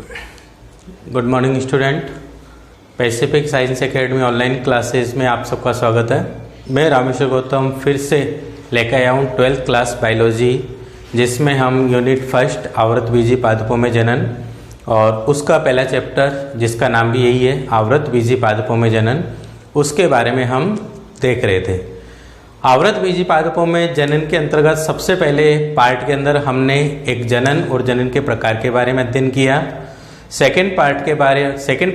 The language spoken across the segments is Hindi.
Good morning student. Pacific science academy online classes में आप सबका स्वागत है। मैं रामेश्वर गौतम फिर से लेकर आया हूँ 12th क्लास बायोलॉजी, जिसमें हम यूनिट फर्स्ट आवृतबीजी पादपों में जनन और उसका पहला चैप्टर जिसका नाम भी यही है आवृतबीजी पादपों में जनन, उसके बारे में हम देख रहे थे। आवृतबीजी पादपों में जनन के अंतर्गत सबसे पहले पार्ट के अंदर हमने एक जनन और जनन के प्रकार के बारे में अध्ययन किया। सेकेंड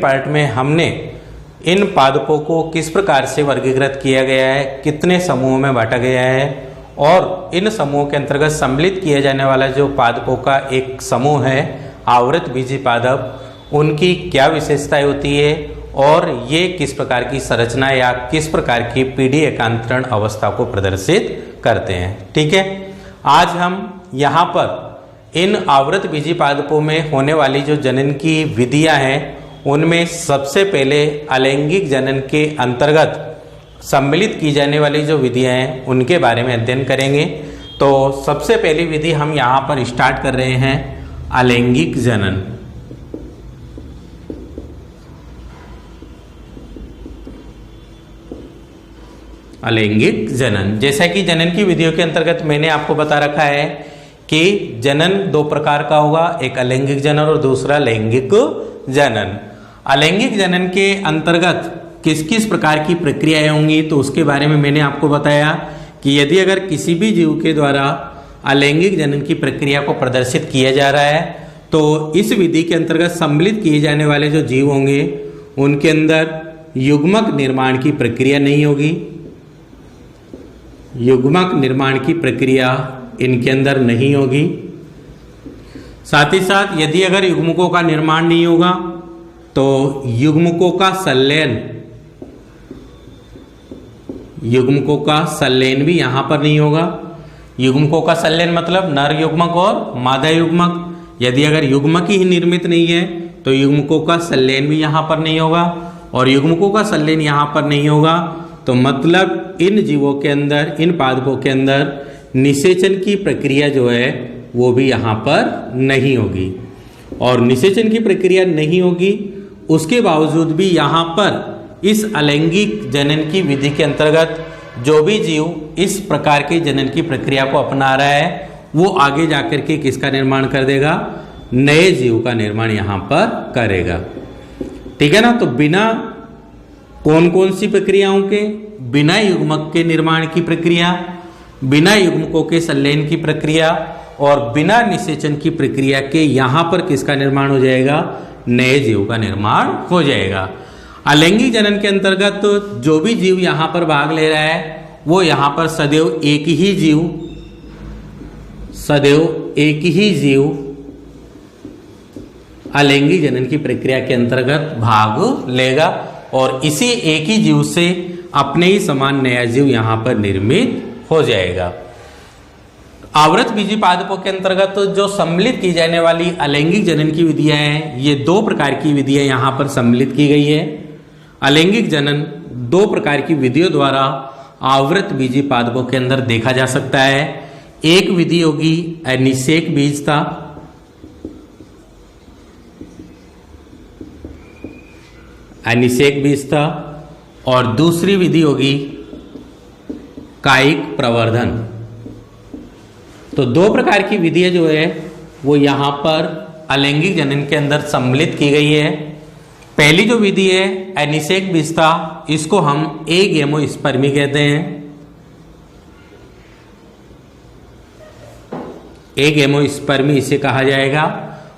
पार्ट में हमने इन पादपों को किस प्रकार से वर्गीकृत किया गया है, कितने समूहों में बांटा गया है और इन समूहों के अंतर्गत सम्मिलित किया जाने वाला जो पादपों का एक समूह है आवृतबीजी पादप, उनकी क्या विशेषताएं होती है और ये किस प्रकार की संरचना या किस प्रकार की पीढ़ी एकांतरण अवस्था को प्रदर्शित करते हैं। ठीक है, आज हम यहाँ पर इन आवृतबीजी पादपों में होने वाली जो जनन की विधियाँ हैं उनमें सबसे पहले अलैंगिक जनन के अंतर्गत सम्मिलित की जाने वाली जो विधियाँ हैं उनके बारे में अध्ययन करेंगे। तो सबसे पहली विधि हम यहाँ पर स्टार्ट कर रहे हैं अलैंगिक जनन। अलैंगिक जनन, जैसा कि जनन की विधियों के अंतर्गत मैंने आपको बता रखा है कि जनन दो प्रकार का होगा, एक अलैंगिक जनन और दूसरा लैंगिक जनन। अलैंगिक जनन के अंतर्गत किस किस प्रकार की प्रक्रियाएं होंगी तो उसके बारे में मैंने आपको बताया कि यदि अगर किसी भी जीव के द्वारा अलैंगिक जनन की प्रक्रिया को प्रदर्शित किया जा रहा है तो इस विधि के अंतर्गत सम्मिलित किए जाने वाले जो जीव होंगे उनके अंदर युग्मक निर्माण की प्रक्रिया नहीं होगी। युग्मक निर्माण की प्रक्रिया इनके अंदर नहीं होगी। साथ ही साथ यदि अगर युग्मकों का निर्माण नहीं होगा तो युग्मकों का संलयन भी यहां पर नहीं होगा। युग्मकों का संलयन मतलब नर युग्मक और मादा युग्मक। यदि अगर युग्मक ही निर्मित नहीं है तो युग्मकों का संलयन भी यहां पर नहीं होगा और युग्मकों का संलयन यहां पर नहीं होगा तो मतलब इन जीवों के अंदर, इन पादपों के अंदर निषेचन की प्रक्रिया जो है वो भी यहाँ पर नहीं होगी। और निषेचन की प्रक्रिया नहीं होगी उसके बावजूद भी यहाँ पर इस अलैंगिक जनन की विधि के अंतर्गत जो भी जीव इस प्रकार की जनन की प्रक्रिया को अपना रहा है वो आगे जाकर के किसका निर्माण कर देगा, नए जीव का निर्माण यहाँ पर करेगा। ठीक है ना। तो बिना कौन कौन सी प्रक्रियाओं के, बिना युग्मक के निर्माण की प्रक्रिया, बिना युग्मकों के संलयन की प्रक्रिया और बिना निषेचन की प्रक्रिया के यहाँ पर किसका निर्माण हो जाएगा, नए जीव का निर्माण हो जाएगा। अलैंगिक जनन के अंतर्गत तो जो भी जीव यहाँ पर भाग ले रहा है वो यहाँ पर सदैव एक ही जीव अलैंगिक जनन की प्रक्रिया के अंतर्गत भाग लेगा और इसी एक ही जीव से अपने ही समान नया जीव यहाँ पर निर्मित हो जाएगा। आवृतबीजी पादपों के अंतर्गत तो जो सम्मिलित की जाने वाली अलैंगिक जनन की विधियां हैं, ये दो प्रकार की विधियां यहाँ पर सम्मिलित की गई है। अलैंगिक जनन दो प्रकार की विधियों द्वारा आवृतबीजी पादपों के अंदर देखा जा सकता है। एक विधि होगी अनिषेक बीजता, और दूसरी विधि होगी कायिक प्रवर्धन। तो दो प्रकार की विधियां जो है वो यहाँ पर अलैंगिक जनन के अंदर सम्मिलित की गई है। पहली जो विधि है अनिषेक बीजता, इसको हम एगेमोस्पर्मी कहते हैं। एगेमोस्पर्मी इसे कहा जाएगा।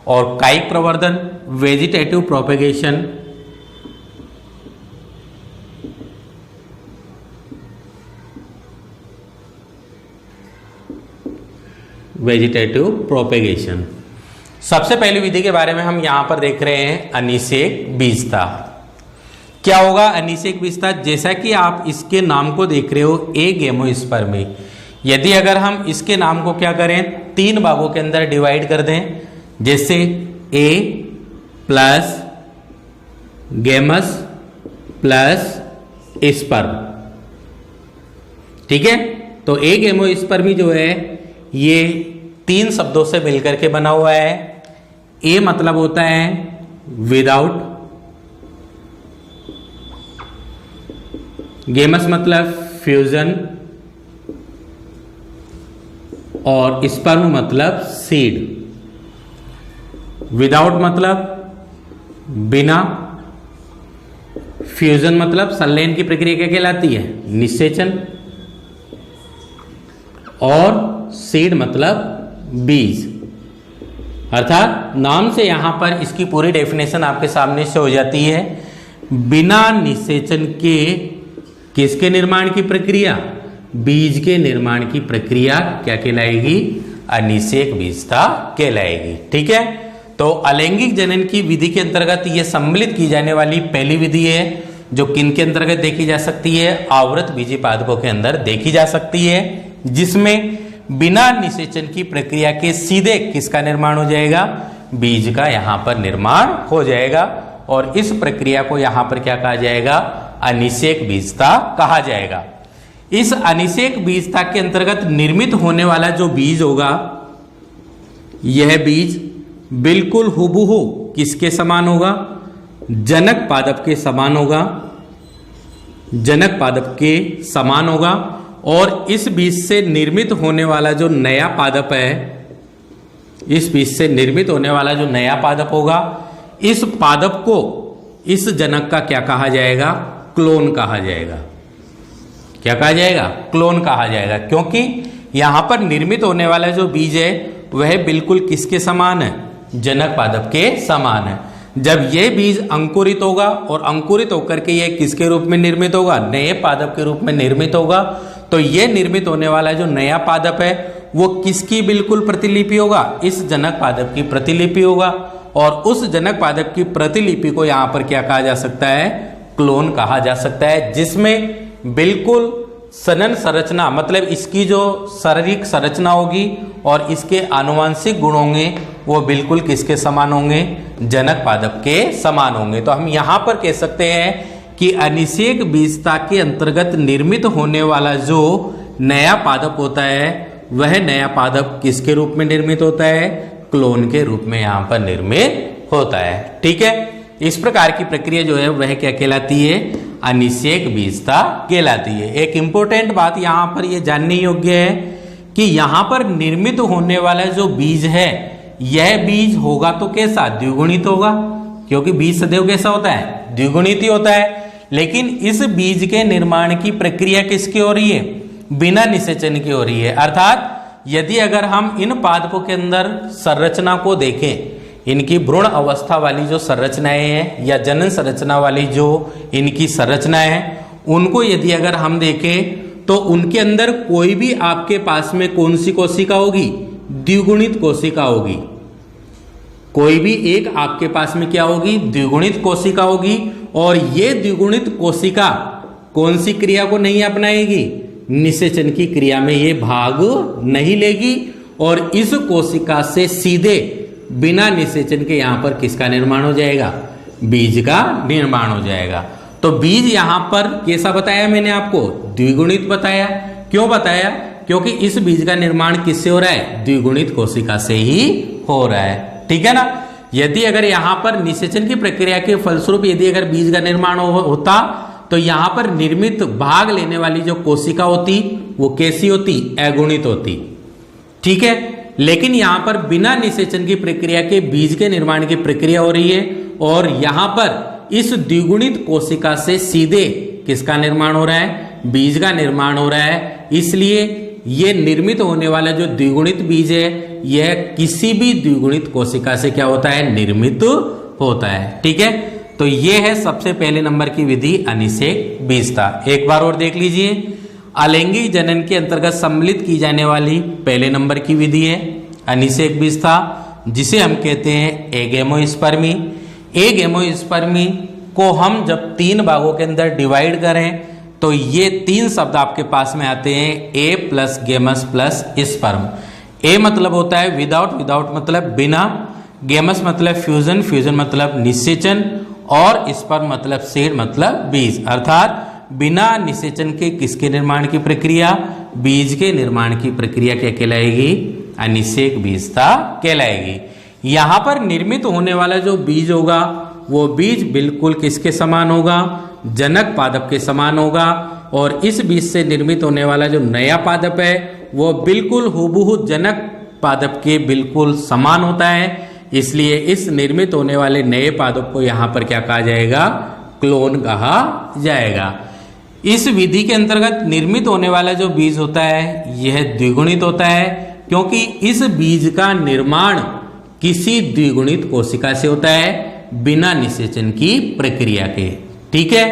और कायिक प्रवर्धन वेजिटेटिव प्रोपेगेशन, वेजिटेटिव प्रोपेगेशन। सबसे पहली विधि के बारे में हम यहां पर देख रहे हैं अनिषेक बीजता। क्या होगा अनिषेक बीजता, जैसा कि आप इसके नाम को देख रहे हो एगेमोस्पर्मी। यदि अगर हम इसके नाम को क्या करें, तीन भागों के अंदर डिवाइड कर दें, जैसे ए प्लस गेमस प्लस स्पर्म। ठीक है, तो एगेमोस्पर्मी जो है ये तीन शब्दों से मिलकर के बना हुआ है। ए मतलब होता है विदाउट, गेमस मतलब फ्यूजन, और स्पर्म मतलब सीड। विदाउट मतलब बिना, फ्यूजन मतलब संलयन की प्रक्रिया क्या कहलाती है, निषेचन, और सीड मतलब बीज। अर्थात नाम से यहां पर इसकी पूरी डेफिनेशन आपके सामने से हो जाती है। बिना निषेचन के किसके निर्माण की प्रक्रिया, बीज के निर्माण की प्रक्रिया क्या कहलाएगी, अनिषेक बीजता कहलाएगी। ठीक है, तो अलैंगिक जनन की विधि के अंतर्गत यह सम्मिलित की जाने वाली पहली विधि है, जो किन के अंतर्गत देखी जा सकती है, आवृत बीजी पादपों के अंदर देखी जा सकती है, जिसमें बिना निषेचन की प्रक्रिया के सीधे किसका निर्माण हो जाएगा, बीज का यहां पर निर्माण हो जाएगा। और इस प्रक्रिया को यहां पर क्या कहा जाएगा, अनिषेक बीजता कहा जाएगा। इस अनिषेक बीजता के अंतर्गत निर्मित होने वाला जो बीज होगा, यह बीज बिल्कुल हुबहू किसके समान होगा, जनक पादप के समान होगा, जनक पादप के समान होगा। और इस बीज से निर्मित होने वाला जो नया पादप है, इस बीज से निर्मित होने वाला जो नया पादप होगा, इस पादप को इस जनक का क्या कहा जाएगा, क्लोन कहा जाएगा। क्या कहा जाएगा, क्लोन कहा जाएगा, क्योंकि यहां पर निर्मित होने वाला जो बीज है वह बिल्कुल किसके समान है, जनक पादप के समान है। जब यह बीज अंकुरित होगा और अंकुरित होकर के यह किसके रूप में निर्मित होगा, नए पादप के रूप में निर्मित होगा, तो यह निर्मित होने वाला जो नया पादप है वो किसकी बिल्कुल प्रतिलिपि होगा, इस जनक पादप की प्रतिलिपि होगा। और उस जनक पादप की प्रतिलिपि को यहां पर क्या कहा जा सकता है, क्लोन कहा जा सकता है, जिसमें बिल्कुल सनन संरचना मतलब इसकी जो शारीरिक संरचना होगी और इसके आनुवंशिक गुण होंगे वो बिल्कुल किसके समान होंगे, जनक पादप के समान होंगे। तो हम यहां पर कह सकते हैं कि अनिषेक बीजता के अंतर्गत निर्मित होने वाला जो नया पादप होता है वह नया पादप किसके रूप में निर्मित होता है, क्लोन के रूप में यहां पर निर्मित होता है। ठीक है, इस प्रकार की प्रक्रिया जो है वह क्या कहलाती है, अनिषेक बीजता कहलाती है। एक इंपॉर्टेंट बात यहां पर यह जानने योग्य है कि यहां पर निर्मित होने वाला जो बीज है यह बीज होगा तो कैसा, द्विगुणित होगा, क्योंकि बीज सदैव कैसा होता है, द्विगुणित ही होता है। लेकिन इस बीज के निर्माण की प्रक्रिया किसकी हो रही है, बिना निषेचन की हो रही है। अर्थात यदि अगर हम इन पादपों के अंदर संरचना को देखें, इनकी भ्रूण अवस्था वाली जो संरचनाएं हैं या जनन संरचना वाली जो इनकी संरचनाएं हैं, उनको यदि अगर हम देखें तो उनके अंदर कोई भी आपके पास में कौन सी कोशिका होगी, द्विगुणित कोशिका होगी। कोई भी एक आपके पास में क्या होगी, द्विगुणित कोशिका होगी। और ये द्विगुणित कोशिका कौन सी क्रिया को नहीं अपनाएगी, निषेचन की क्रिया में ये भाग नहीं लेगी। और इस कोशिका से सीधे बिना निषेचन के यहां पर किसका निर्माण हो जाएगा, बीज का निर्माण हो जाएगा। तो बीज यहां पर कैसा बताया मैंने आपको, द्विगुणित बताया। क्यों बताया, क्योंकि इस बीज का निर्माण किससे हो रहा है, द्विगुणित कोशिका से ही हो रहा है। ठीक है ना। यदि अगर यहां पर निषेचन की प्रक्रिया के फलस्वरूप यदि अगर बीज का निर्माण होता तो यहां पर निर्मित भाग लेने वाली जो कोशिका होती वो कैसी होती, अगुणित होती। ठीक है, लेकिन यहां पर बिना निषेचन की प्रक्रिया के बीज के निर्माण की प्रक्रिया हो रही है और यहां पर इस द्विगुणित कोशिका से सीधे किसका निर्माण हो रहा है, बीज का निर्माण हो रहा है। इसलिए ये निर्मित होने वाला जो द्विगुणित बीज है यह किसी भी द्विगुणित कोशिका से क्या होता है, निर्मित होता है। ठीक है, तो यह है सबसे पहले नंबर की विधि अनिषेक बीजता। एक बार और देख लीजिए, अलैंगिक जनन के अंतर्गत सम्मिलित की जाने वाली पहले नंबर की विधि है अनिषेक बीजता, जिसे हम कहते हैं एगेमोस्पर्मी। एगेमोस्पर्मी को हम जब 3 भागों के अंदर डिवाइड करें तो ये 3 शब्द आपके पास में आते हैं, ए प्लस गेमस प्लस स्पर्म। ए मतलब होता है विदाउट, विदाउट मतलब बिना, गेमस मतलब फ्यूजन, फ्यूजन मतलब निषेचन, और स्पर्म मतलब सीड मतलब बीज। अर्थात बिना निषेचन के किसके निर्माण की प्रक्रिया, बीज के निर्माण की प्रक्रिया क्या कहलाएगी, अनिषेक बीजता कहलाएगी। यहाँ पर निर्मित होने वाला जो बीज होगा वो बीज बिल्कुल किसके समान होगा, जनक पादप के समान होगा। और इस बीज से निर्मित होने वाला जो नया पादप है वो बिल्कुल हूबहू जनक पादप के बिल्कुल समान होता है। इसलिए इस निर्मित होने वाले नए पादप को यहाँ पर क्या कहा जाएगा, क्लोन कहा जाएगा। इस विधि के अंतर्गत निर्मित होने वाला जो बीज होता है यह द्विगुणित होता है, क्योंकि इस बीज का निर्माण किसी द्विगुणित कोशिका से होता है बिना निषेचन की प्रक्रिया के। ठीक है,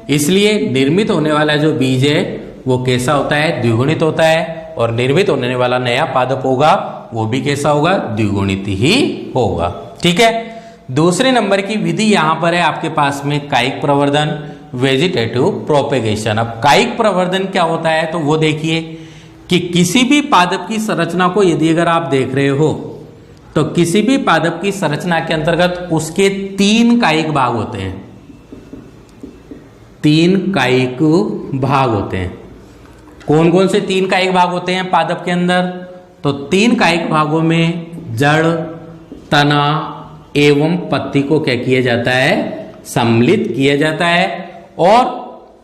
इसलिए निर्मित होने वाला जो बीज है वो कैसा होता है, द्विगुणित होता है। और निर्मित होने वाला नया पादप होगा वो भी कैसा होगा, द्विगुणित ही होगा। ठीक है, दूसरे नंबर की विधि यहां पर है आपके पास में कायिक प्रवर्धन, वेजिटेटिव प्रोपेगेशन। अब कायिक प्रवर्धन क्या होता है तो वो देखिए कि किसी भी पादप की संरचना को यदि अगर आप देख रहे हो तो किसी भी पादप की संरचना के अंतर्गत उसके 3 कायिक भाग होते हैं। 3 कायिक भाग होते हैं। कौन कौन से 3 कायिक भाग होते हैं पादप के अंदर, तो 3 कायिक भागों में जड़, तना एवं पत्ती को क्या किया जाता है, सम्मिलित किया जाता है। और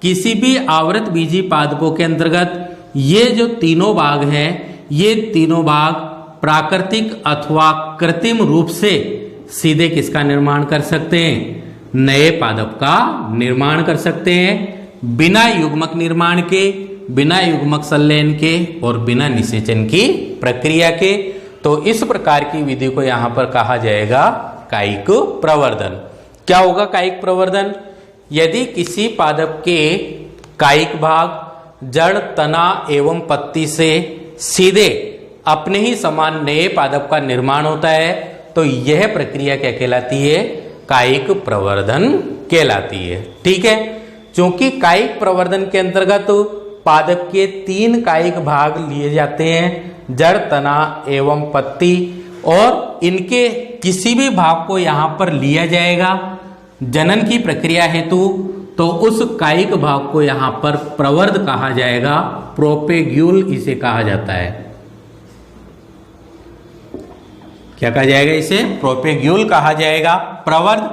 किसी भी आवृत बीजी पादपों के अंतर्गत ये जो तीनों भाग हैं, ये तीनों भाग प्राकृतिक अथवा कृत्रिम रूप से सीधे किसका निर्माण कर सकते हैं, नए पादप का निर्माण कर सकते हैं, बिना युग्मक निर्माण के, बिना युग्मक संलयन के और बिना निषेचन की प्रक्रिया के। तो इस प्रकार की विधि को यहां पर कहा जाएगा कायिक प्रवर्धन। क्या होगा कायिक प्रवर्धन, यदि किसी पादप के कायिक भाग जड़, तना एवं पत्ती से सीधे अपने ही समान नए पादप का निर्माण होता है तो यह प्रक्रिया क्या कहलाती है, कायिक प्रवर्धन कहलाती है। ठीक है, क्योंकि कायिक प्रवर्धन के अंतर्गत पादप के 3 कायिक भाग लिए जाते हैं, जड़, तना एवं पत्ती, और इनके किसी भी भाग को यहां पर लिया जाएगा जनन की प्रक्रिया हेतु, तो उस कायिक भाग को यहां पर प्रवर्ध कहा जाएगा, प्रोपेग्यूल इसे कहा जाता है। क्या कहा जाएगा इसे, प्रोपेग्यूल कहा जाएगा, प्रवर्ध,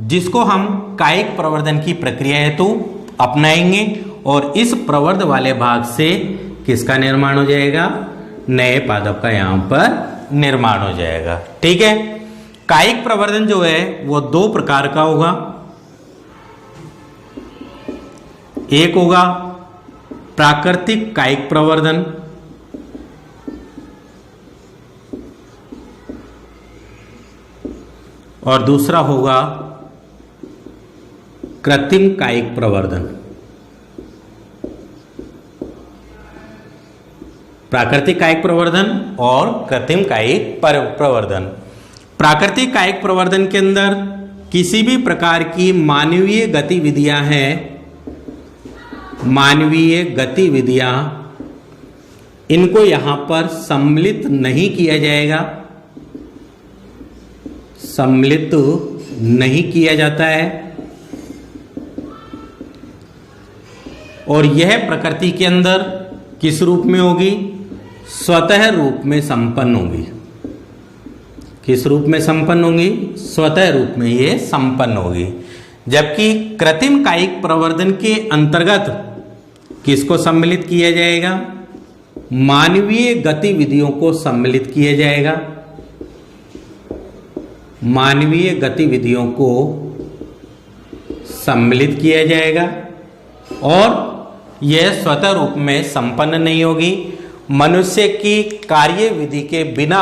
जिसको हम कायिक प्रवर्धन की प्रक्रिया हेतु अपनाएंगे। और इस प्रवर्ध वाले भाग से किसका निर्माण हो जाएगा, नए पादप का यहां पर निर्माण हो जाएगा। ठीक है, कायिक प्रवर्धन जो है वो 2 प्रकार का होगा। एक होगा प्राकृतिक कायिक प्रवर्धन, और दूसरा होगा कृत्रिम कायिक प्रवर्धन। प्राकृतिक कायिक प्रवर्धन और कृत्रिम कायिक प्रवर्धन। प्राकृतिक कायिक प्रवर्धन के अंदर किसी भी प्रकार की मानवीय गतिविधियां हैं, मानवीय गतिविधियां, इनको यहां पर सम्मिलित नहीं किया जाएगा, सम्मिलित नहीं किया जाता है। और यह प्रकृति के अंदर किस रूप में होगी, स्वतः रूप में संपन्न होगी। किस रूप में संपन्न होंगी, स्वतः रूप में ये संपन्न होगी। जबकि कृत्रिम कायिक प्रवर्धन के अंतर्गत किसको सम्मिलित किया जाएगा, मानवीय गतिविधियों को सम्मिलित किया जाएगा, मानवीय गतिविधियों को सम्मिलित किया जाएगा। और यह स्वतः रूप में संपन्न नहीं होगी। मनुष्य की कार्य विधि के बिना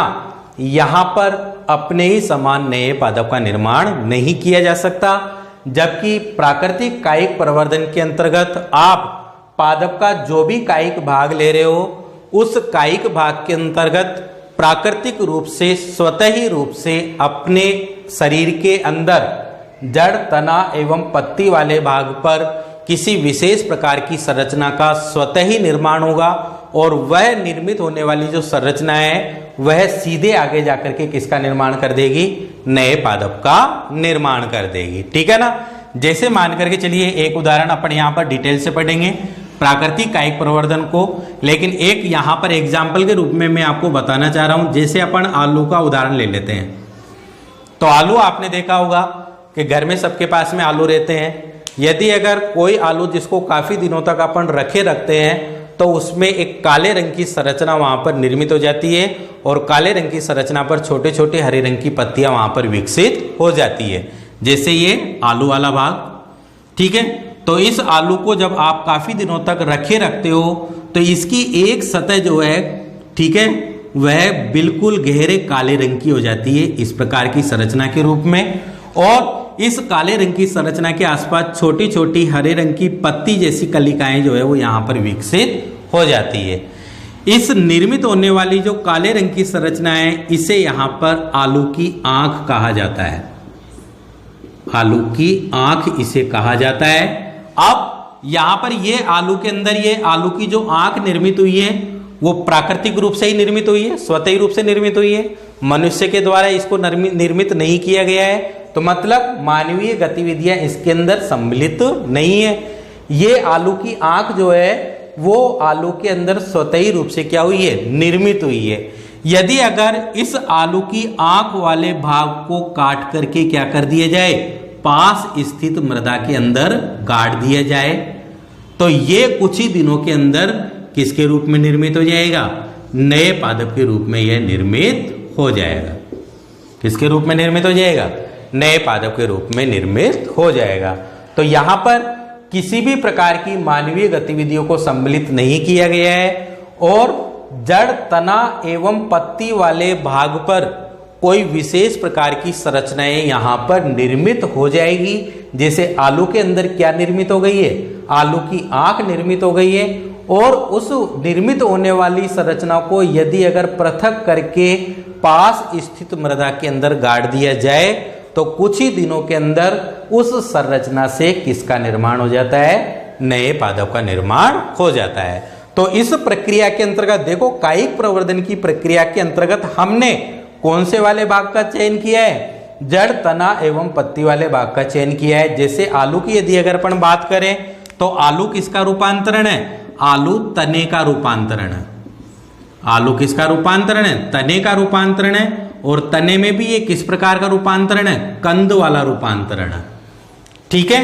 यहां पर अपने ही समान नए पादप का निर्माण नहीं किया जा सकता। जबकि प्राकृतिक कायिक प्रवर्धन के अंतर्गत आप पादप का जो भी कायिक भाग ले रहे हो, उस कायिक भाग के अंतर्गत प्राकृतिक रूप से, स्वतः ही रूप से अपने शरीर के अंदर जड़, तना एवं पत्ती वाले भाग पर किसी विशेष प्रकार की संरचना का स्वतः ही निर्माण होगा। और वह निर्मित होने वाली जो संरचना है वह सीधे आगे जाकर के किसका निर्माण कर देगी, नए पादप का निर्माण कर देगी। ठीक है ना, जैसे मान करके चलिए एक उदाहरण अपन यहाँ पर डिटेल से पढ़ेंगे प्राकृतिक कायिक प्रवर्धन को, लेकिन एक यहाँ पर एग्जाम्पल के रूप में मैं आपको बताना चाह रहा हूँ। जैसे अपन आलू का उदाहरण ले लेते हैं। तो आलू आपने देखा होगा कि घर में सबके पास में आलू रहते हैं। यदि अगर कोई आलू जिसको काफी दिनों तक अपन रखते हैं तो उसमें एक काले रंग की संरचना वहां पर निर्मित हो जाती है और काले रंग की संरचना पर छोटे छोटे हरे रंग की पत्तियां वहां पर विकसित हो जाती है, जैसे ये आलू वाला भाग। ठीक है, तो इस आलू को जब आप काफी दिनों तक रखते हो तो इसकी एक सतह जो है, ठीक है, वह बिल्कुल गहरे काले रंग की हो जाती है, इस प्रकार की संरचना के रूप में। और इस काले रंग की संरचना के आसपास छोटी छोटी हरे रंग की पत्ती जैसी कलिकाएं जो है वो यहाँ पर विकसित हो जाती है। इस निर्मित होने वाली जो काले रंग की संरचना है इसे यहाँ पर आलू की आंख कहा जाता है। आलू की आंख इसे कहा जाता है। अब यहाँ पर ये आलू के अंदर ये आलू की जो आंख निर्मित हुई है वो प्राकृतिक रूप से ही निर्मित हुई है, स्वतः रूप से निर्मित हुई है, मनुष्य के द्वारा इसको निर्मित नहीं किया गया है। तो मतलब मानवीय गतिविधियां इसके अंदर सम्मिलित नहीं है। ये आलू की आंख जो है वो आलू के अंदर स्वतः रूप से क्या हुई है, निर्मित हुई है। यदि अगर इस आलू की आंख वाले भाग को काट करके क्या कर दिया जाए, पास स्थित मृदा के अंदर गाड़ दिया जाए तो ये कुछ ही दिनों के अंदर किसके रूप में निर्मित हो जाएगा, नए पादप के रूप में यह निर्मित हो जाएगा। किसके रूप में निर्मित हो जाएगा, नए पादप के रूप में निर्मित हो जाएगा। तो यहां पर किसी भी प्रकार की मानवीय गतिविधियों को सम्मिलित नहीं किया गया है और जड़, तना एवं पत्ती वाले भाग पर कोई विशेष प्रकार की संरचनाएं यहां पर निर्मित हो जाएगी। जैसे आलू के अंदर क्या निर्मित हो गई है, आलू की आंख निर्मित हो गई है और उस निर्मित होने वाली संरचना को यदि अगर पृथक करके पास स्थित मृदा के अंदर गाड़ दिया जाए तो कुछ ही दिनों के अंदर उस संरचना से किसका निर्माण हो जाता है, नए पादप का निर्माण हो जाता है। तो इस प्रक्रिया के अंतर्गत देखो, कायिक प्रवर्धन की प्रक्रिया के अंतर्गत हमने कौन से वाले भाग का चयन किया है, जड़, तना एवं पत्ती वाले भाग का चयन किया है। जैसे आलू की यदि अगर अपन बात करें तो आलू किसका रूपांतरण है, आलू तने का रूपांतरण है। आलू किसका रूपांतरण है, तने का रूपांतरण है। और तने में भी ये किस प्रकार का रूपांतरण है, कंद वाला रूपांतरण है। ठीक है,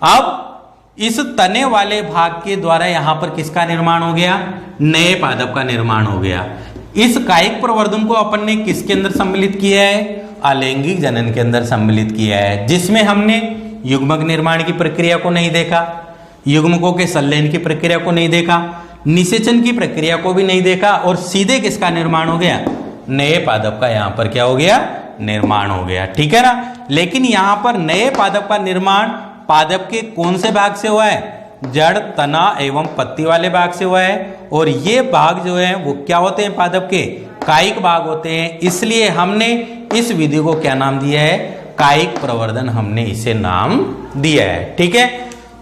अब इस तने वाले भाग के द्वारा यहां पर किसका निर्माण हो गया, नए पादप का निर्माण हो गया। इस कायिक प्रवर्धन को अपन ने किसके अंदर सम्मिलित किया है, अलैंगिक जनन के अंदर सम्मिलित किया है, जिसमें हमने युग्मक निर्माण की प्रक्रिया को नहीं देखा, युग्मकों के संलयन की प्रक्रिया को नहीं देखा, निषेचन की प्रक्रिया को भी नहीं देखा और सीधे किसका निर्माण हो गया, नए पादप का यहां पर क्या हो गया, निर्माण हो गया। ठीक है ना। लेकिन यहां पर नए पादप का निर्माण पादप के कौन से भाग से हुआ है, जड़, तना एवं पत्ती वाले भाग से हुआ है। और ये भाग जो है वो क्या होते हैं, पादप के कायिक भाग होते हैं। इसलिए हमने इस विधि को क्या नाम दिया है, कायिक प्रवर्धन हमने इसे नाम दिया है। ठीक है,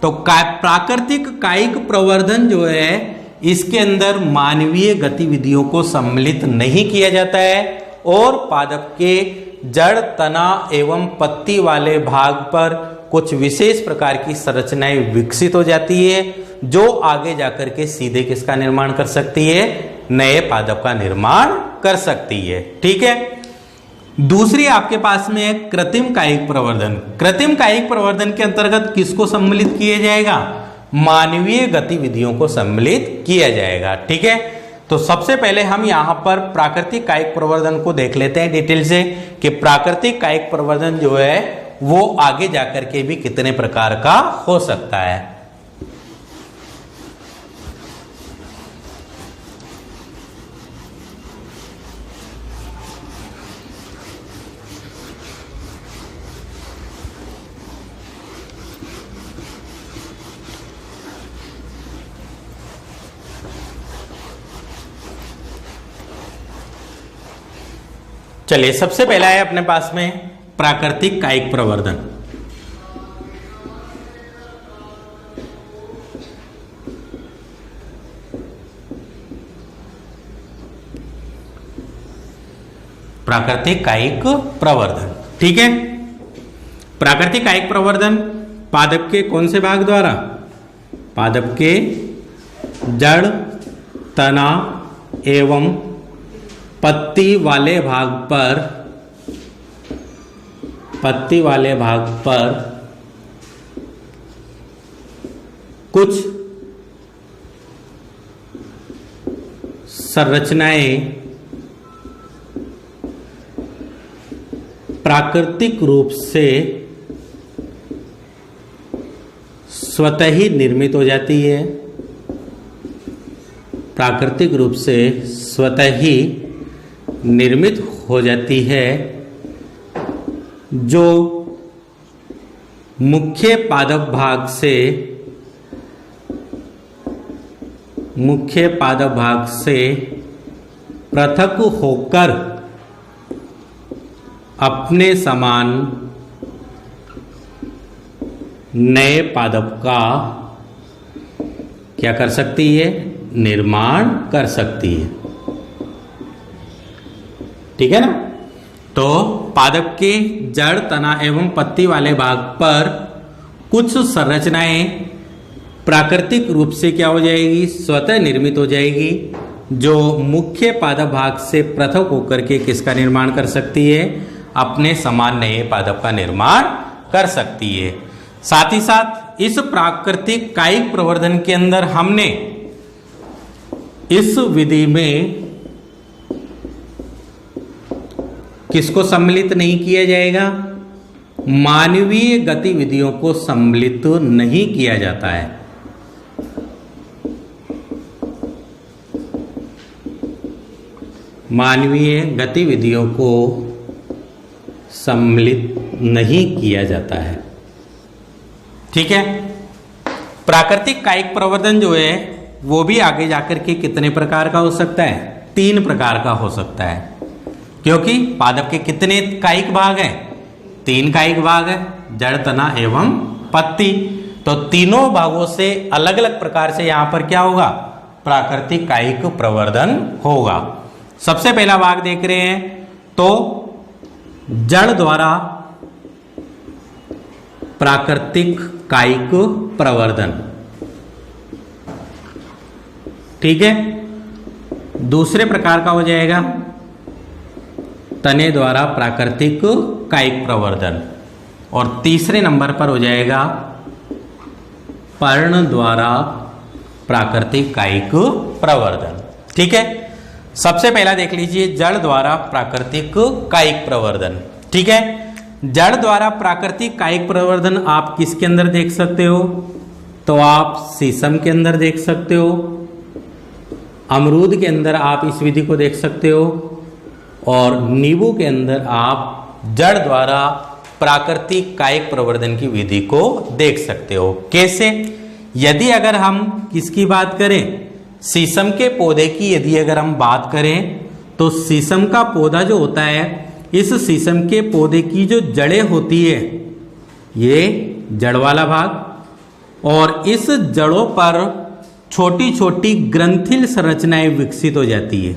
तो प्राकृतिक कायिक प्रवर्धन जो है इसके अंदर मानवीय गतिविधियों को सम्मिलित नहीं किया जाता है और पादप के जड़, तना एवं पत्ती वाले भाग पर कुछ विशेष प्रकार की संरचनाएं विकसित हो जाती है जो आगे जाकर के सीधे किसका निर्माण कर सकती है, नए पादप का निर्माण कर सकती है। ठीक है। दूसरी आपके पास में है कृत्रिम कायिक प्रवर्धन। कृत्रिम कायिक प्रवर्धन के अंतर्गत किसको सम्मिलित किया जाएगा, मानवीय गतिविधियों को सम्मिलित किया जाएगा। ठीक है, तो सबसे पहले हम यहां पर प्राकृतिक कायिक प्रवर्धन को देख लेते हैं डिटेल से कि प्राकृतिक कायिक प्रवर्धन जो है वो आगे जाकर के भी कितने प्रकार का हो सकता है। चलिए, सबसे पहला है अपने पास में प्राकृतिक कायिक प्रवर्धन। प्राकृतिक कायिक प्रवर्धन, ठीक है। प्राकृतिक कायिक प्रवर्धन पादप के कौन से भाग द्वारा, पादप के जड़, तना एवं पत्ती वाले भाग पर पत्ती वाले भाग पर कुछ संरचनाएं प्राकृतिक रूप से स्वतः ही निर्मित हो जाती है, प्राकृतिक रूप से स्वतः ही निर्मित हो जाती है, जो मुख्य पादप भाग से पृथक होकर अपने समान नए पादप का क्या कर सकती है? निर्माण कर सकती है। ठीक है ना? तो पादप के जड़, तना एवं पत्ती वाले भाग पर कुछ संरचनाएं प्राकृतिक रूप से क्या हो जाएगी? स्वतः निर्मित हो जाएगी, जो मुख्य पादप भाग से पृथक होकर के किसका निर्माण कर सकती है? अपने समान नए पादप का निर्माण कर सकती है। साथ ही साथ इस प्राकृतिक कायिक प्रवर्धन के अंदर हमने इस विधि में किसको सम्मिलित नहीं किया जाएगा? मानवीय गतिविधियों को सम्मिलित नहीं किया जाता है। मानवीय गतिविधियों को सम्मिलित नहीं किया जाता है। ठीक है? प्राकृतिक कायिक प्रवर्धन जो है वो भी आगे जाकर के कितने प्रकार का हो सकता है? 3 प्रकार का हो सकता है, क्योंकि पादप के कितने कायिक भाग हैं? 3 कायिक भाग है, जड़, तना एवं पत्ती। तो तीनों भागों से अलग अलग प्रकार से यहां पर क्या होगा? प्राकृतिक कायिक प्रवर्धन होगा। सबसे पहला भाग देख रहे हैं, तो जड़ द्वारा प्राकृतिक कायिक प्रवर्धन। ठीक है? दूसरे प्रकार का हो जाएगा तने द्वारा प्राकृतिक कायिक प्रवर्धन, और तीसरे नंबर पर हो जाएगा पर्ण द्वारा प्राकृतिक कायिक प्रवर्धन। ठीक है? सबसे पहला देख लीजिए, जड़ द्वारा प्राकृतिक कायिक प्रवर्धन। ठीक है? जड़ द्वारा प्राकृतिक कायिक प्रवर्धन आप किसके अंदर देख सकते हो? तो आप शीशम के अंदर देख सकते हो, अमरूद के अंदर आप इस विधि को देख सकते हो, और नींबू के अंदर आप जड़ द्वारा प्राकृतिक कायिक प्रवर्धन की विधि को देख सकते हो। कैसे? यदि अगर हम किसकी बात करें, शीशम के पौधे की यदि अगर हम बात करें, तो शीशम का पौधा जो होता है, इस शीशम के पौधे की जो जड़ें होती है, ये जड़ वाला भाग, और इस जड़ों पर छोटी छोटी ग्रंथिल संरचनाएं विकसित हो जाती है।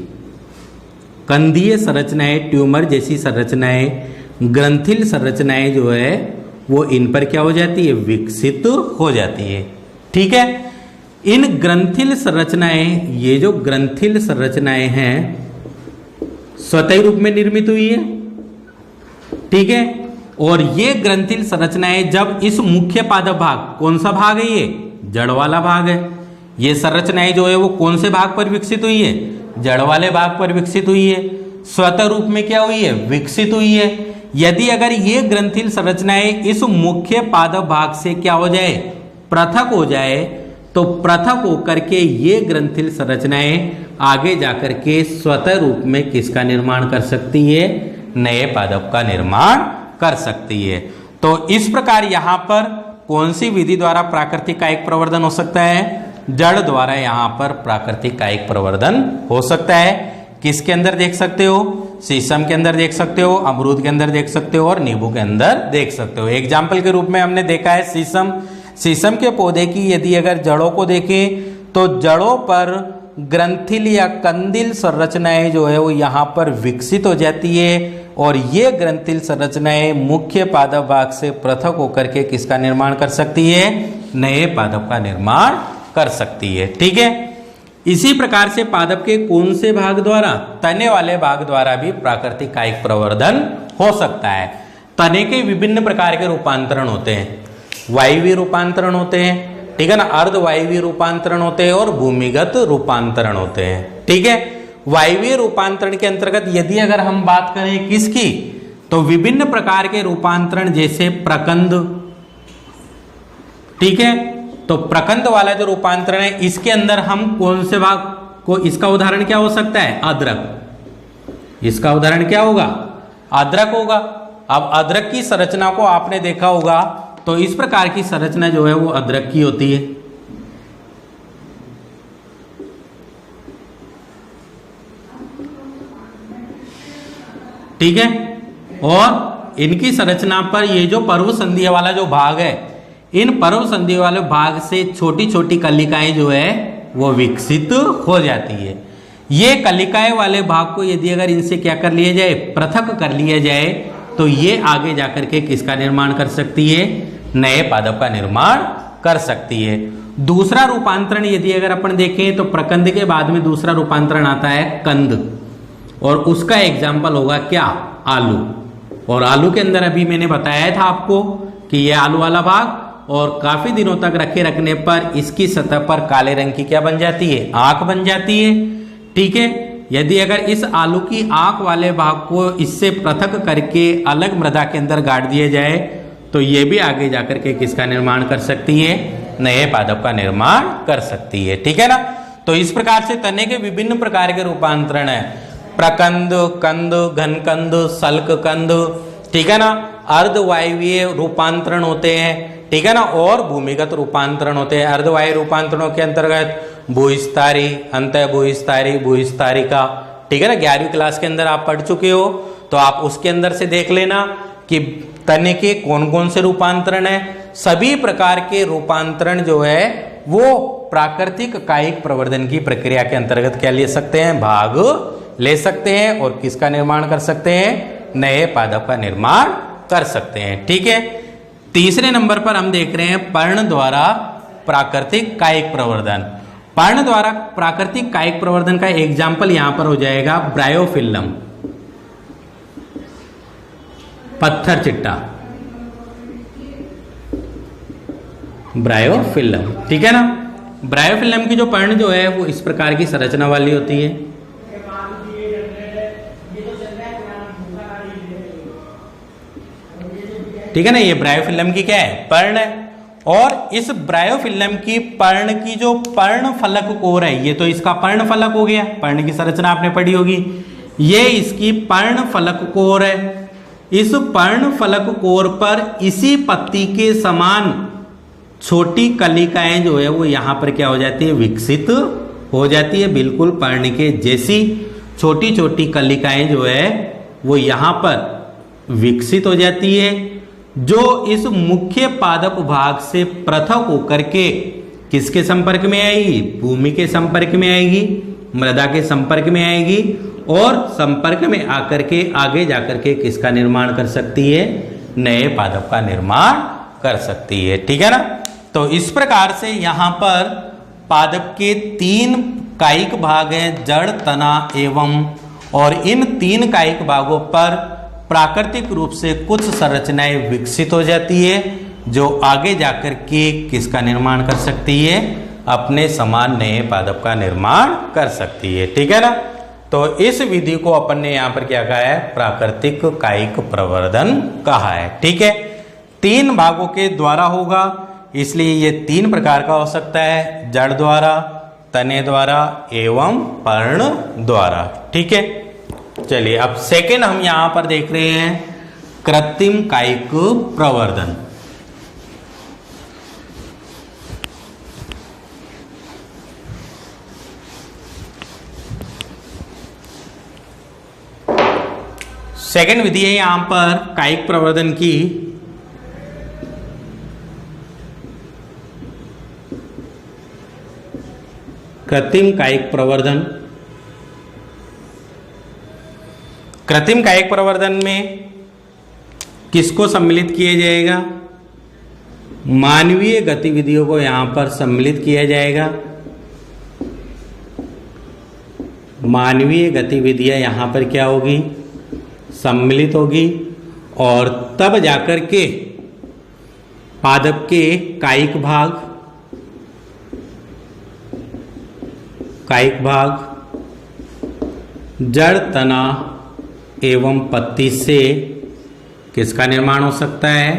कंदीय संरचनाएं, ट्यूमर जैसी संरचनाएं, ग्रंथिल संरचनाएं जो है वो इन पर क्या हो जाती है? विकसित हो जाती है। ठीक है? इन ग्रंथिल संरचनाएं, ये जो ग्रंथिल संरचनाएं हैं, स्वतः रूप में निर्मित हुई है। ठीक है? और ये ग्रंथिल संरचनाएं जब इस मुख्य पादप भाग, कौन सा भाग है ये? जड़ वाला भाग है। ये संरचनाएं जो है वो कौन से भाग पर विकसित हुई है? जड़ वाले भाग पर विकसित हुई है। स्वतः रूप में क्या हुई है? विकसित हुई है। यदि अगर ये ग्रंथिल संरचनाएं इस मुख्य पादप भाग से क्या हो जाए? पृथक हो जाए, तो पृथक होकर के ये ग्रंथिल संरचनाएं आगे जाकर के स्वतः रूप में किसका निर्माण कर सकती है? नए पादप का निर्माण कर सकती है। तो इस प्रकार यहां पर कौन सी विधि द्वारा प्राकृतिक कायिक प्रवर्धन हो सकता है? जड़ द्वारा यहां पर प्राकृतिक कायिक प्रवर्धन हो सकता है। किसके अंदर देख सकते हो? शीशम के अंदर देख सकते हो, अमरूद के अंदर देख सकते हो, और नींबू के अंदर देख सकते हो। एग्जाम्पल के रूप में हमने देखा है शीशम। शीशम के पौधे की यदि अगर जड़ों को देखें, तो जड़ों पर ग्रंथिल या कंदिल संरचनाएं जो है वो यहाँ पर विकसित हो जाती है, और ये ग्रंथिल संरचनाएं मुख्य पादप भाग से पृथक होकर के किसका निर्माण कर सकती है? नए पादप का निर्माण कर सकती है। ठीक है? इसी प्रकार से पादप के कौन से भाग द्वारा? तने वाले भाग द्वारा भी प्राकृतिक कायिक प्रवर्धन हो सकता है। तने के विभिन्न प्रकार के रूपांतरण होते हैं। वायवीय रूपांतरण होते हैं, ठीक है ना, अर्धवायवीय रूपांतरण होते हैं और भूमिगत रूपांतरण होते हैं। ठीक है, वायवीय रूपांतरण के अंतर्गत यदि अगर हम बात करें किसकी, तो विभिन्न प्रकार के रूपांतरण जैसे प्रकंद, ठीक है, तो प्रकंद वाला जो रूपांतरण है इसके अंदर हम कौन से भाग को, इसका उदाहरण क्या हो सकता है, अदरक। इसका उदाहरण क्या होगा, अदरक होगा। अब अदरक की संरचना को आपने देखा होगा, तो इस प्रकार की संरचना जो है वो अदरक की होती है। ठीक है, और इनकी संरचना पर ये जो पर्व संधि वाला जो भाग है, इन पर्व संधि वाले भाग से छोटी छोटी कलिकाएं जो है वो विकसित हो जाती है। ये कलिकाएं वाले भाग को यदि अगर इनसे क्या कर लिया जाए, पृथक कर लिया जाए, तो ये आगे जाकर के किसका निर्माण कर सकती है, नए पादप का निर्माण कर सकती है। दूसरा रूपांतरण यदि अगर अपन देखें तो प्रकंद के बाद में दूसरा रूपांतरण आता है कंद, और उसका एग्जाम्पल होगा क्या, आलू। और आलू के अंदर अभी मैंने बताया था आपको कि यह आलू वाला भाग, और काफी दिनों तक रखने पर इसकी सतह पर काले रंग की क्या बन जाती है, आंख बन जाती है। ठीक है, यदि अगर इस आलू की आंख वाले भाग को इससे पृथक करके अलग मृदा के अंदर गाड़ दिया जाए, तो ये भी आगे जाकर के किसका निर्माण कर सकती है, नए पादप का निर्माण कर सकती है। ठीक है ना, तो इस प्रकार से तने के विभिन्न प्रकार के रूपांतरण है, प्रकंद, कंद, घनकंद, सल्क कंद, ठीक है ना, अर्धवायवीय रूपांतरण होते हैं, ठीक है ना, और भूमिगत रूपांतरण होते हैं। अर्धवायु रूपांतरणों के अंतर्गत भूविस्तारी, अंतः भूविस्तारी, भूविस्तारिका, ठीक है ना, 11वीं क्लास के अंदर आप पढ़ चुके हो, तो आप उसके अंदर से देख लेना कि तने के कौन कौन से रूपांतरण है। सभी प्रकार के रूपांतरण जो है वो प्राकृतिक कायिक प्रवर्धन की प्रक्रिया के अंतर्गत क्या ले सकते हैं, भाग ले सकते हैं, और किसका निर्माण कर सकते हैं, नए पादप का निर्माण कर सकते हैं। ठीक है, तीसरे नंबर पर हम देख रहे हैं पर्ण द्वारा प्राकृतिक कायिक प्रवर्धन। पर्ण द्वारा प्राकृतिक कायिक प्रवर्धन का एग्जाम्पल यहां पर हो जाएगा ब्रायोफिल्लम, पत्थर चिट्टा, ब्रायोफिल्लम। ठीक है ना, ब्रायोफिल्लम की जो पर्ण जो है वो इस प्रकार की संरचना वाली होती है। ठीक है ना, ये ब्रायोफिल्लम की क्या है, पर्ण है। और इस ब्रायोफिल्लम की पर्ण की जो पर्ण फलक कोर है, ये तो इसका पर्ण फलक हो गया, पर्ण की संरचना आपने पढ़ी होगी, ये इसकी पर्ण फलक कोर है। इस पर्ण फलक कोर पर इसी पत्ती के समान छोटी कलिकाएं जो है वो यहां पर क्या हो जाती है, विकसित हो जाती है। बिल्कुल पर्ण के जैसी छोटी छोटी कलिकाएं जो है वो यहां पर विकसित हो जाती है, जो इस मुख्य पादप भाग से पृथक होकर के किसके संपर्क में आएगी, भूमि के संपर्क में आएगी, मृदा के संपर्क में आएगी, और संपर्क में आकर के आगे जाकर के किसका निर्माण कर सकती है, नए पादप का निर्माण कर सकती है। ठीक है ना, तो इस प्रकार से यहां पर पादप के 3 कायिक भाग हैं, जड़, तना एवं, और इन 3 कायिक भागों पर प्राकृतिक रूप से कुछ संरचनाएं विकसित हो जाती है, जो आगे जाकर के किसका निर्माण कर सकती है, अपने समान नए पादप का निर्माण कर सकती है। ठीक है ना, तो इस विधि को अपन ने यहाँ पर क्या कहा है, प्राकृतिक कायिक प्रवर्धन कहा है। ठीक है, 3 भागों के द्वारा होगा, इसलिए ये 3 प्रकार का हो सकता है, जड़ द्वारा, तने द्वारा एवं पर्ण द्वारा। ठीक है, चलिए अब सेकेंड हम यहां पर देख रहे हैं कृत्रिम कायिक प्रवर्धन। सेकेंड विधि है यहां पर कायिक प्रवर्धन की, कृत्रिम कायिक प्रवर्धन। कृत्रिम कायिक प्रवर्धन में किसको सम्मिलित किया जाएगा, मानवीय गतिविधियों को यहां पर सम्मिलित किया जाएगा। मानवीय गतिविधियां यहां पर क्या होगी, सम्मिलित होगी, और तब जाकर के पादप के कायिक भाग जड़, तना एवं पत्ती से किसका निर्माण हो सकता है?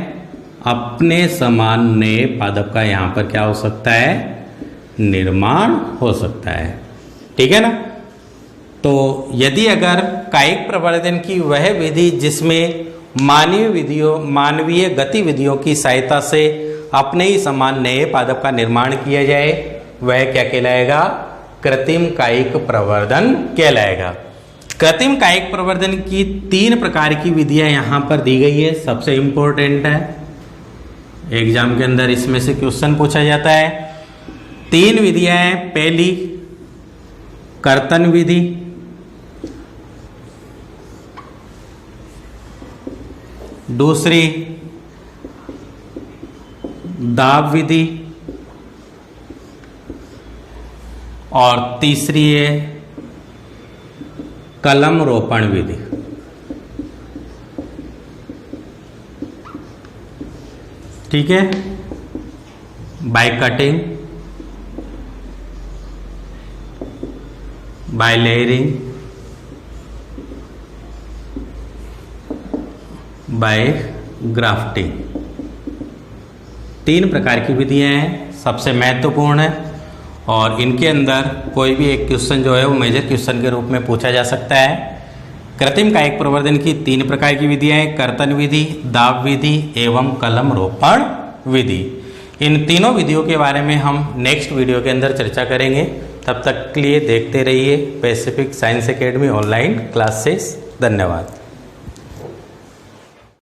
अपने समान नए पादप का यहाँ पर क्या हो सकता है? निर्माण हो सकता है। ठीक है ना। तो यदि अगर कायिक प्रवर्धन की वह विधि जिसमें मानवीय गतिविधियों की सहायता से अपने ही समान नए पादप का निर्माण किया जाए, वह क्या कहलाएगा? कृत्रिम कायिक प्रवर्धन कहलाएगा। कृत्रिम कायिक प्रवर्धन की 3 प्रकार की विधियां यहां पर दी गई है। सबसे इंपॉर्टेंट है, एग्जाम के अंदर इसमें से क्वेश्चन पूछा जाता है। 3 विधियां हैं। पहली कर्तन विधि, दूसरी दाब विधि और तीसरी है कलम रोपण विधि। ठीक है। By cutting, by layering, by grafting, 3 प्रकार की विधियां हैं। सबसे महत्वपूर्ण है और इनके अंदर कोई भी एक क्वेश्चन जो है वो मेजर क्वेश्चन के रूप में पूछा जा सकता है। कृत्रिम कायिक प्रवर्धन की 3 प्रकार की विधियां हैं, कर्तन विधि, दाब विधि एवं कलम रोपण विधि। इन तीनों विधियों के बारे में हम नेक्स्ट वीडियो के अंदर चर्चा करेंगे। तब तक के लिए देखते रहिए Pacific science academy online classes. धन्यवाद।